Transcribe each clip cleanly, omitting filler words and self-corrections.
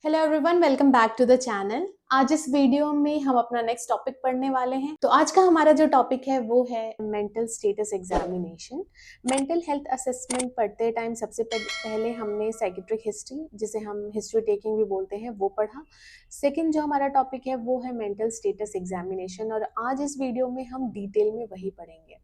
Hello everyone, welcome back to the channel. आज इस video में हम अपना नेक्स्ट टॉपिक पढ़ने वाले हैं। तो आज का हमारा जो टॉपिक है वो है mental status examination. Mental health assessment पढ़ते टाइम सबसे पहले हमने साइकेट्रिक हिस्ट्री, जिसे हम हिस्ट्री टेकिंग भी बोलते हैं, वो पढ़ा। सेकंड जो हमारा टॉपिक है वो है मेंटल स्टेटस एग्जामिनेशन, और आज इस वीडियो में हम डिटेल में वही पढ़ेंगे।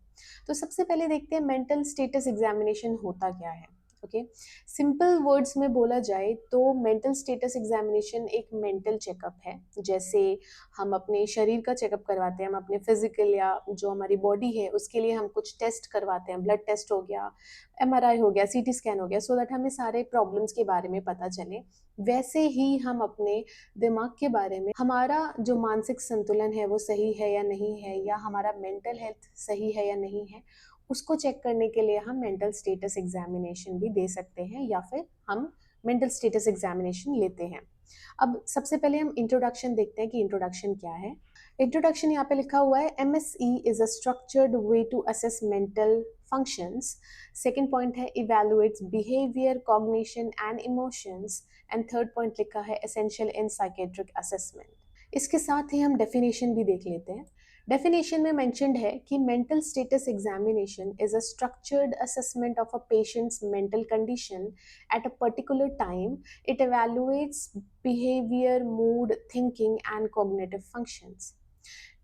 तो सबसे पहले देखते हैं मेंटल स्टेटस एग्जामिनेशन होता क्या है। ओके, सिंपल वर्ड्स में बोला जाए तो मेंटल स्टेटस एग्जामिनेशन एक मेंटल चेकअप है। जैसे हम अपने शरीर का चेकअप करवाते हैं, हम अपने फिजिकल या जो हमारी बॉडी है उसके लिए हम कुछ टेस्ट करवाते हैं, ब्लड टेस्ट हो गया, एमआरआई हो गया, सीटी स्कैन हो गया, सो दैट हमें सारे प्रॉब्लम्स के बारे में पता चले। वैसे ही हम अपने दिमाग के बारे में, हमारा जो मानसिक संतुलन है वो सही है या नहीं है, या हमारा मेंटल हेल्थ सही है या नहीं है, उसको चेक करने के लिए हम मेंटल स्टेटस एग्जामिनेशन भी दे सकते हैं, या फिर हम मेंटल स्टेटस एग्जामिनेशन लेते हैं। अब सबसे पहले हम इंट्रोडक्शन देखते हैं कि इंट्रोडक्शन क्या है। इंट्रोडक्शन यहाँ पे लिखा हुआ है, MSE is a structured way to assess mental functions. Second point है evaluates behaviour, cognition and emotions. And third point लिखा है एसेंशियल इन साइकेट्रिक असेसमेंट। इसके साथ ही हम डेफिनेशन भी देख लेते हैं। डेफिनेशन में मेंशन्ड है कि mental status examination is a structured assessment of a patients mental condition at a particular time. It evaluates behaviour, mood, thinking and cognitive functions.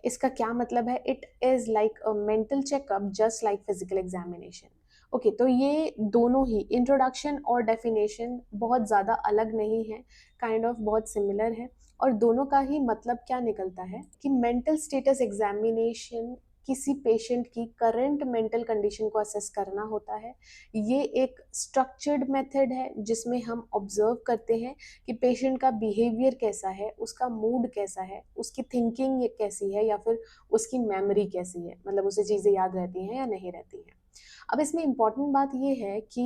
इसका क्या मतलब है? It is like a mental checkup just like physical examination. Okay, तो ये दोनों ही introduction और definition बहुत ज़्यादा अलग नहीं है, काइंड ऑफ बहुत सिमिलर है। और दोनों का ही मतलब क्या निकलता है कि मेंटल स्टेटस एग्जामिनेशन किसी पेशेंट की करंट मेंटल कंडीशन को असेस करना होता है। ये एक स्ट्रक्चर्ड मेथड है जिसमें हम ऑब्जर्व करते हैं कि पेशेंट का बिहेवियर कैसा है, उसका मूड कैसा है, उसकी थिंकिंग कैसी है, या फिर उसकी मेमोरी कैसी है, मतलब उसे चीज़ें याद रहती हैं या नहीं रहती हैं। अब इसमें इम्पॉर्टेंट बात यह है कि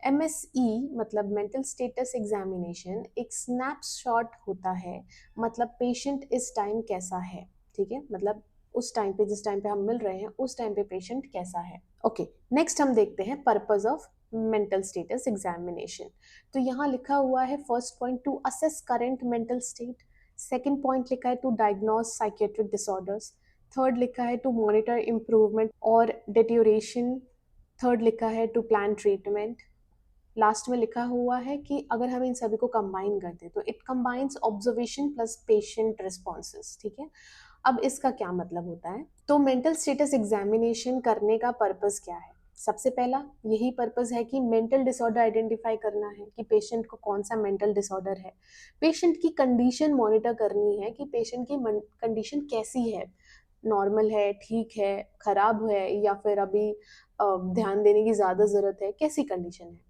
MSE मतलब मेंटल स्टेटस एग्जामिनेशन एक स्नैपशॉट होता है, मतलब पेशेंट इस टाइम कैसा है। ठीक है, मतलब उस टाइम पे, जिस टाइम पे हम मिल रहे हैं उस टाइम पे पेशेंट कैसा है। ओके, नेक्स्ट हम देखते हैं purpose of mental status examination. तो यहाँ लिखा हुआ है first point to assess current mental state, second point लिखा है to diagnose psychiatric disorders, third लिखा है टू मॉनिटर इम्प्रूवमेंट और डिटेरियोरेशन, थर्ड लिखा है टू प्लान ट्रीटमेंट, लास्ट में लिखा हुआ है कि अगर हम इन सभी को कंबाइन कर दें तो it combines observation plus patient responses. ठीक है, अब इसका क्या मतलब होता है? तो मेंटल स्टेटस एग्जामिनेशन करने का पर्पस क्या है? सबसे पहला यही पर्पस है कि मेंटल डिसऑर्डर आइडेंटिफाई करना है कि पेशेंट को कौन सा मेंटल डिसऑर्डर है। पेशेंट की कंडीशन मॉनिटर करनी है कि पेशेंट की कंडीशन कैसी है, नॉर्मल है, ठीक है, खराब है, या फिर अभी ध्यान देने की ज़्यादा ज़रूरत है, कैसी कंडीशन है।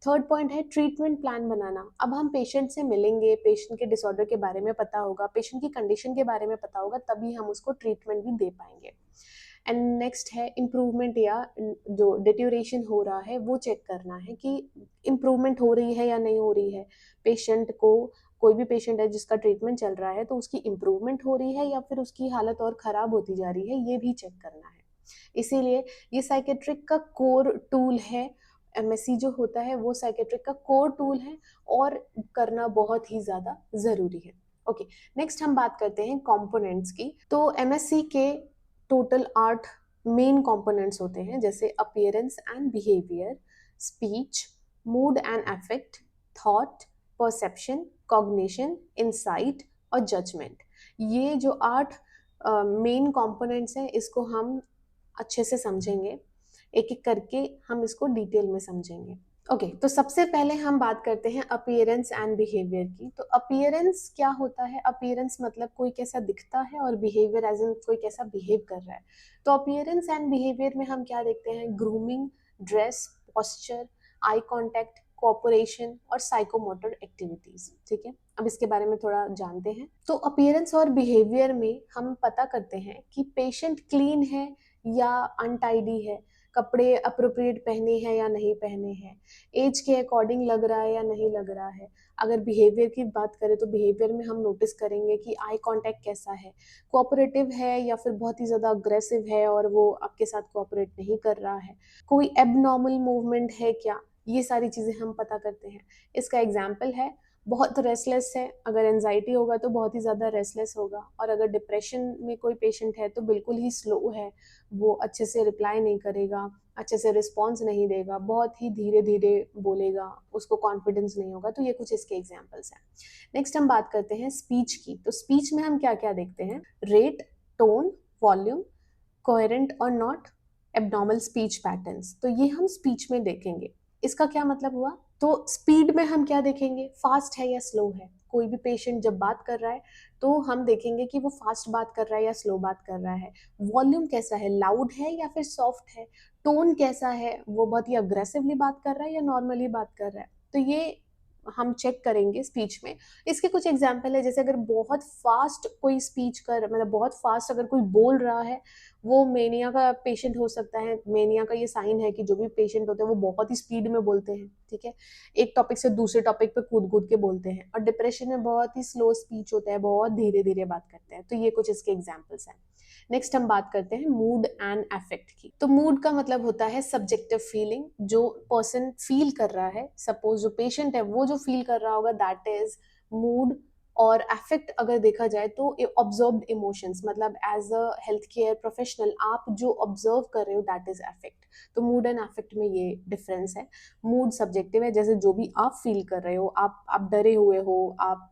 थर्ड पॉइंट है ट्रीटमेंट प्लान बनाना। अब हम पेशेंट से मिलेंगे, पेशेंट के डिसऑर्डर के बारे में पता होगा, पेशेंट की कंडीशन के बारे में पता होगा, तभी हम उसको ट्रीटमेंट भी दे पाएंगे। एंड नेक्स्ट है इम्प्रूवमेंट, या जो डिट्यूरेशन हो रहा है वो चेक करना है कि इम्प्रूवमेंट हो रही है या नहीं हो रही है। पेशेंट को, कोई भी पेशेंट है जिसका ट्रीटमेंट चल रहा है, तो उसकी इम्प्रूवमेंट हो रही है या फिर उसकी हालत और ख़राब होती जा रही है, ये भी चेक करना है। इसीलिए ये साइकेट्रिक का कोर टूल है। MSE जो होता है वो साइकेट्रिक का कोर टूल है और करना बहुत ही ज़्यादा ज़रूरी है। ओके, नेक्स्ट हम बात करते हैं कंपोनेंट्स की। तो MSE के टोटल 8 मेन कंपोनेंट्स होते हैं, जैसे appearance and behaviour, speech, mood and affect, thought, perception, cognition, insight और जजमेंट। ये जो 8 मेन कंपोनेंट्स हैं, इसको हम अच्छे से समझेंगे, एक एक करके हम इसको डिटेल में समझेंगे। ओके, तो सबसे पहले हम बात करते हैं अपीयरेंस एंड बिहेवियर की। तो अपीयरेंस क्या होता है? अपीयरेंस मतलब कोई कैसा दिखता है, और बिहेवियर एज इन कोई कैसा बिहेव कर रहा है। तो अपीयरेंस एंड बिहेवियर में हम क्या देखते हैं? Grooming, dress, posture, eye contact, cooperation और साइकोमोटर एक्टिविटीज। ठीक है, अब इसके बारे में थोड़ा जानते हैं। तो अपीयरेंस और बिहेवियर में हम पता करते हैं कि पेशेंट क्लीन है या अनटाइडी है, कपड़े अप्रोप्रिएट पहने हैं या नहीं पहने हैं, एज के अकॉर्डिंग लग रहा है या नहीं लग रहा है। अगर बिहेवियर की बात करें तो बिहेवियर में हम नोटिस करेंगे कि आई कांटेक्ट कैसा है, कोऑपरेटिव है या फिर बहुत ही ज़्यादा अग्रेसिव है और वो आपके साथ कोऑपरेट नहीं कर रहा है, कोई एबनॉर्मल मूवमेंट है क्या, ये सारी चीज़ें हम पता करते हैं। इसका एग्जाम्पल है बहुत रेस्टलेस है, अगर एंजाइटी होगा तो बहुत ही ज़्यादा रेस्टलेस होगा, और अगर डिप्रेशन में कोई पेशेंट है तो बिल्कुल ही स्लो है, वो अच्छे से रिप्लाई नहीं करेगा, अच्छे से रिस्पॉन्स नहीं देगा, बहुत ही धीरे धीरे बोलेगा, उसको कॉन्फिडेंस नहीं होगा। तो ये कुछ इसके एग्जाम्पल्स हैं। नेक्स्ट हम बात करते हैं स्पीच की। तो स्पीच में हम क्या क्या देखते हैं? रेट, टोन, वॉल्यूम, कोहेरेंट और नॉट, एब्नॉर्मल स्पीच पैटर्न्स। तो ये हम स्पीच में देखेंगे। इसका क्या मतलब हुआ? तो स्पीड में हम क्या देखेंगे? फास्ट है या स्लो है। कोई भी पेशेंट जब बात कर रहा है तो हम देखेंगे कि वो फास्ट बात कर रहा है या स्लो बात कर रहा है। वॉल्यूम कैसा है, लाउड है या फिर सॉफ्ट है। टोन कैसा है, वो बहुत ही अग्रेसिवली बात कर रहा है या नॉर्मली बात कर रहा है। तो ये हम चेक करेंगे स्पीच में। इसके कुछ एग्जाम्पल है, जैसे अगर बहुत फास्ट कोई स्पीच कर, मतलब बहुत फास्ट अगर कोई बोल रहा है, वो मेनिया का पेशेंट हो सकता है। मेनिया का ये साइन है कि जो भी पेशेंट होते हैं वो बहुत ही स्पीड में बोलते हैं, ठीक है, एक टॉपिक से दूसरे टॉपिक पे कूद कूद के बोलते हैं। और डिप्रेशन में बहुत ही स्लो स्पीच होता है, बहुत धीरे धीरे बात करते हैं। तो ये कुछ इसके एग्जाम्पल्स हैं। नेक्स्ट हम बात करते हैं मूड एंड अफेक्ट की। तो मूड का मतलब होता है सब्जेक्टिव फीलिंग, जो पर्सन फील कर रहा है। सपोज जो पेशेंट है वो जो फील कर रहा होगा, दैट इज मूड। और अफेक्ट अगर देखा जाए तो ऑब्जर्व्ड इमोशंस, मतलब as a health care professional आप जो ऑब्जर्व कर रहे हो, दैट इज अफेक्ट। तो मूड एंड अफेक्ट में ये डिफरेंस है। मूड सब्जेक्टिव है, जैसे जो भी आप फील कर रहे हो, आप डरे हुए हो, आप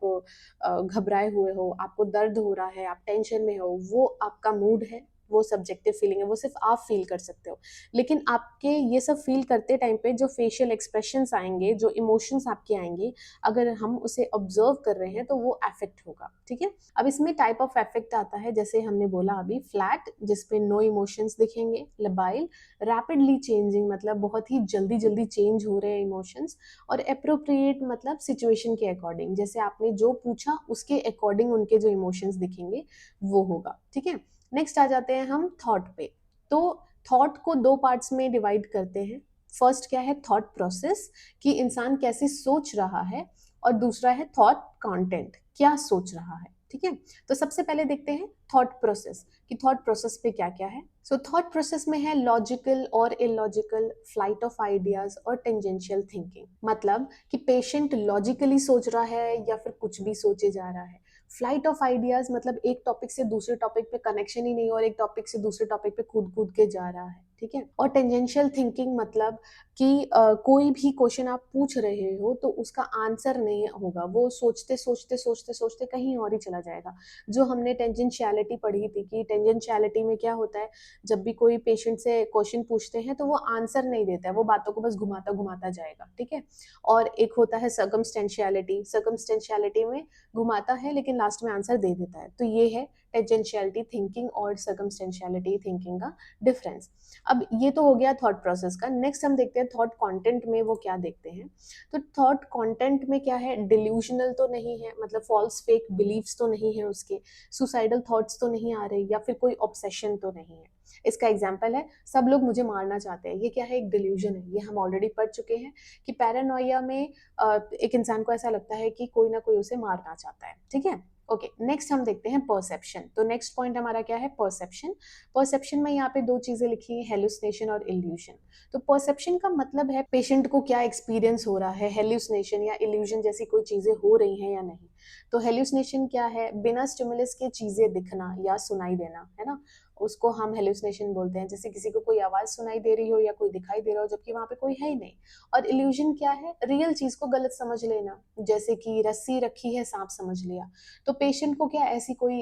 घबराए हुए हो, आपको दर्द हो रहा है, आप टेंशन में हो, वो आपका मूड है, वो सब्जेक्टिव फीलिंग है, वो सिर्फ आप फील कर सकते हो। लेकिन आपके ये सब फील करते टाइम पे जो फेशियल एक्सप्रेशंस आएंगे, जो इमोशंस आपके आएंगे, अगर हम उसे ऑब्जर्व कर रहे हैं तो वो अफेक्ट होगा, ठीक है। अब इसमें टाइप ऑफ अफेक्ट आता है, जैसे हमने बोला अभी, फ्लैट जिसपे नो इमोशंस दिखेंगे, लबाइल रैपिडली चेंजिंग, मतलब बहुत ही जल्दी जल्दी चेंज हो रहे हैं इमोशंस, और अप्रोप्रिएट मतलब सिचुएशन के अकॉर्डिंग, जैसे आपने जो पूछा उसके अकॉर्डिंग उनके जो इमोशंस दिखेंगे वो होगा, ठीक है। नेक्स्ट आ जाते हैं हम थॉट पे। तो थॉट को दो पार्ट्स में डिवाइड करते हैं। फर्स्ट क्या है? थॉट प्रोसेस, कि इंसान कैसे सोच रहा है, और दूसरा है थॉट कंटेंट, क्या सोच रहा है, ठीक है। तो सबसे पहले देखते हैं थॉट प्रोसेस, कि थॉट प्रोसेस पे क्या क्या है। सो थॉट प्रोसेस में है लॉजिकल और इलॉजिकल, फ्लाइट ऑफ आइडियाज और टेंजेंशियल थिंकिंग। मतलब कि पेशेंट लॉजिकली सोच रहा है या फिर कुछ भी सोचे जा रहा है। फ्लाइट ऑफ आइडियाज मतलब एक टॉपिक से दूसरे टॉपिक पे कनेक्शन ही नहीं, और एक टॉपिक से दूसरे टॉपिक पे कूद कूद के जा रहा है, ठीक है। और टेंजेंशियल थिंकिंग मतलब कि कोई भी क्वेश्चन आप पूछ रहे हो तो उसका आंसर नहीं होगा, वो सोचते सोचते सोचते सोचते कहीं और ही चला जाएगा। जो हमने टेंजेंशियलिटी पढ़ी थी, कि टेंजेंशियलिटी में क्या होता है, जब भी कोई पेशेंट से क्वेश्चन पूछते हैं तो वो आंसर नहीं देता है, वो बातों को बस घुमाता घुमाता जाएगा, ठीक है। और एक होता है सर्कमस्टेंशियलिटी, सर्कमस्टेंशियलिटी में घुमाता है लेकिन लास्ट में आंसर दे देता है। तो ये है टेंजेंशियलिटी थिंकिंग और सर्कमस्टेंशियलिटी थिंकिंग का डिफरेंस। अब ये तो हो गया थॉट प्रोसेस का। नेक्स्ट हम देखते हैं थॉट कंटेंट में वो क्या देखते हैं। तो थॉट कंटेंट में क्या है? डिल्यूजनल तो नहीं है, मतलब फॉल्स फेक बिलीव्स तो नहीं है उसके, सुसाइडल थॉट्स तो नहीं आ रहे, या फिर कोई ऑब्सेशन तो नहीं है। इसका एग्जाम्पल है, सब लोग मुझे मारना चाहते हैं। ये क्या है? एक डिल्यूजन है, ये हम ऑलरेडी पढ़ चुके हैं कि पैरानोया में एक इंसान को ऐसा लगता है कि कोई ना कोई उसे मारना चाहता है, ठीक है। ओके, नेक्स्ट हम देखते हैं परसेप्शन। तो नेक्स्ट पॉइंट हमारा क्या है? परसेप्शन। परसेप्शन में यहाँ पे दो चीजें लिखी हैं, हेलुसिनेशन और इल्यूजन। तो परसेप्शन का मतलब है पेशेंट को क्या एक्सपीरियंस हो रहा है, हेलुसिनेशन या इल्यूजन जैसी कोई चीजें हो रही हैं या नहीं। तो हेलुसिनेशन क्या है? बिना स्टिमुलस के चीजें दिखना या सुनाई देना, है ना, उसको हम हेलुसिनेशन बोलते हैं। जैसे किसी को कोई आवाज सुनाई दे रही हो या कोई दिखाई दे रहा हो जबकि वहां पे कोई है ही नहीं। और इल्यूजन क्या है? रियल चीज को गलत समझ लेना, जैसे कि रस्सी रखी है सांप समझ लिया। तो पेशेंट को क्या ऐसी कोई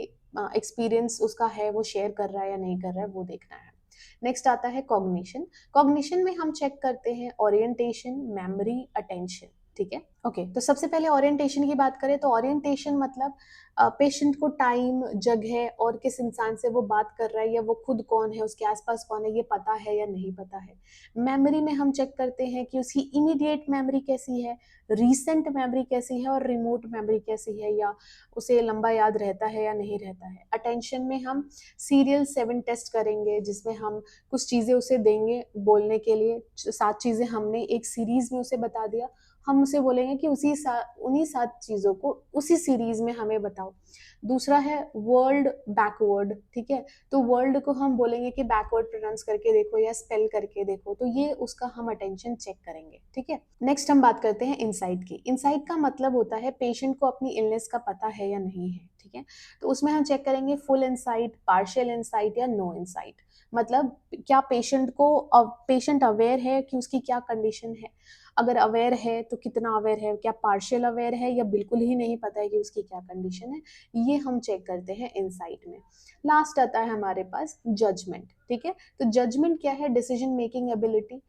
एक्सपीरियंस उसका है, वो शेयर कर रहा है या नहीं कर रहा है, वो देखना है। नेक्स्ट आता है कॉग्निशन। कॉग्निशन में हम चेक करते हैं ओरिएंटेशन, मेमोरी, अटेंशन, ठीक है। ओके, तो सबसे पहले ओरिएंटेशन की बात करें तो ओरिएंटेशन मतलब पेशेंट को टाइम, जगह और किस इंसान से वो बात कर रहा है, या वो खुद कौन है, उसके आसपास कौन है, ये पता है या नहीं पता है। मेमोरी में हम चेक करते हैं कि उसकी इमीडिएट मेमोरी कैसी है, रीसेंट मेमोरी कैसी है, और रिमोट मेमोरी कैसी है, या उसे लंबा याद रहता है या नहीं रहता है। अटेंशन में हम सीरियल 7 टेस्ट करेंगे, जिसमें हम कुछ चीज़ें उसे देंगे बोलने के लिए, 7 चीज़ें हमने एक सीरीज में उसे बता दिया, हम उसे बोलेंगे कि उन्हीं 7 चीज़ों को उसी सीरीज में हमें बताओ। दूसरा है वर्ल्ड बैकवर्ड, ठीक है, तो वर्ल्ड को हम बोलेंगे कि बैकवर्ड प्रोनाउंस करके देखो या स्पेल करके देखो, तो ये उसका हम अटेंशन चेक करेंगे, ठीक है। नेक्स्ट हम बात करते हैं इनसाइट की। इनसाइट का मतलब होता है पेशेंट को अपनी इलनेस का पता है या नहीं है, ठीक है, तो उसमें हम चेक करेंगे फुल इनसाइट, पार्शियल इनसाइट या नो इनसाइट। मतलब क्या पेशेंट अवेयर है कि उसकी क्या कंडीशन है, अगर अवेयर है तो कितना अवेयर है, क्या पार्शियल अवेयर है या बिल्कुल ही नहीं पता है कि उसकी क्या कंडीशन है, ये हम चेक करते हैं इनसाइट में। लास्ट आता है हमारे पास जजमेंट, ठीक है, तो जजमेंट क्या है, डिसीजन मेकिंग एबिलिटी,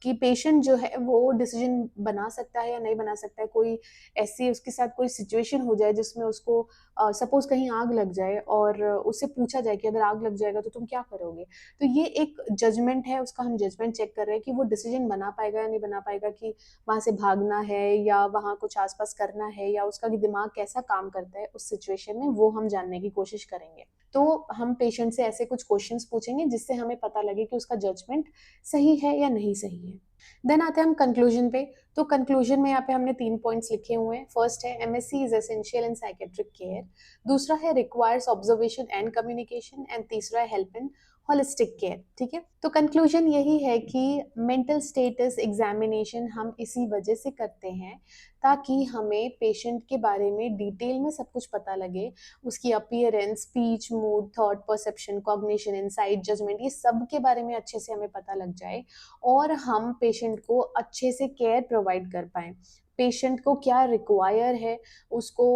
कि पेशेंट जो है वो डिसीजन बना सकता है या नहीं बना सकता है। कोई ऐसी उसके साथ कोई सिचुएशन हो जाए जिसमें उसको सपोज कहीं आग लग जाए और उससे पूछा जाए कि अगर आग लग जाएगा तो तुम क्या करोगे, तो ये एक जजमेंट है, उसका हम जजमेंट चेक कर रहे हैं कि वो डिसीजन बना पाएगा या नहीं बना पाएगा, कि वहां से भागना है या वहां कुछ आसपास करना है, या उसका दिमाग कैसा काम करता है उस सिचुएशन में, वो हम जानने की कोशिश करेंगे। तो हम पेशेंट से ऐसे कुछ क्वेश्चंस पूछेंगे जिससे हमें पता लगे कि उसका जजमेंट सही है या नहीं सही है। देन आते हैं हम कंक्लूजन पे। तो कंक्लूजन में यहाँ पे हमने 3 पॉइंट्स लिखे हुए हैं। फर्स्ट है MSc is essential in psychiatric care, दूसरा है requires observation and communication, and तीसरा है हेल्प इन होलिस्टिक केयर, ठीक है। तो कंक्लूजन यही है कि मेंटल स्टेटस एग्जामिनेशन हम इसी वजह से करते हैं ताकि हमें पेशेंट के बारे में डिटेल में सब कुछ पता लगे, उसकी appearance, speech, mood, thought, perception, cognition, insight, judgement, ये सब के बारे में अच्छे से हमें पता लग जाए और हम पेशेंट को अच्छे से केयर प्रोवाइड कर पाएँ। पेशेंट को क्या रिक्वायर है, उसको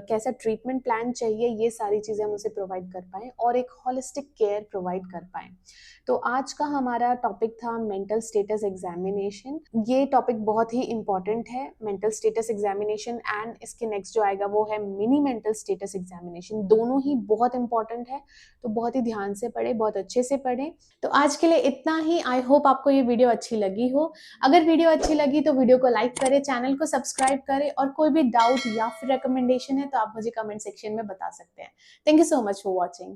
कैसा ट्रीटमेंट प्लान चाहिए, ये सारी चीज़ें हम उसे प्रोवाइड कर पाएँ और एक होलिस्टिक केयर प्रोवाइड कर पाएँ। तो आज का हमारा टॉपिक था मेंटल स्टेटस एग्जामिनेशन। ये टॉपिक बहुत ही इंपॉर्टेंट है, मेंटल स्टेटस एग्जामिनेशन, एंड इसके नेक्स्ट जो आएगा वो है मिनी मेंटल स्टेटस एग्जामिनेशन। दोनों ही बहुत इंपॉर्टेंट है, तो बहुत ही ध्यान से पढ़ें, बहुत अच्छे से पढ़ें। तो आज के लिए इतना ही। आई होप आपको ये वीडियो अच्छी लगी हो। अगर वीडियो अच्छी लगी तो वीडियो को लाइक करें, चैनल को सब्सक्राइब करें, और कोई भी डाउट या फिर रिकमेंडेशन है तो आप मुझे कमेंट सेक्शन में बता सकते हैं। Thank you so much for watching.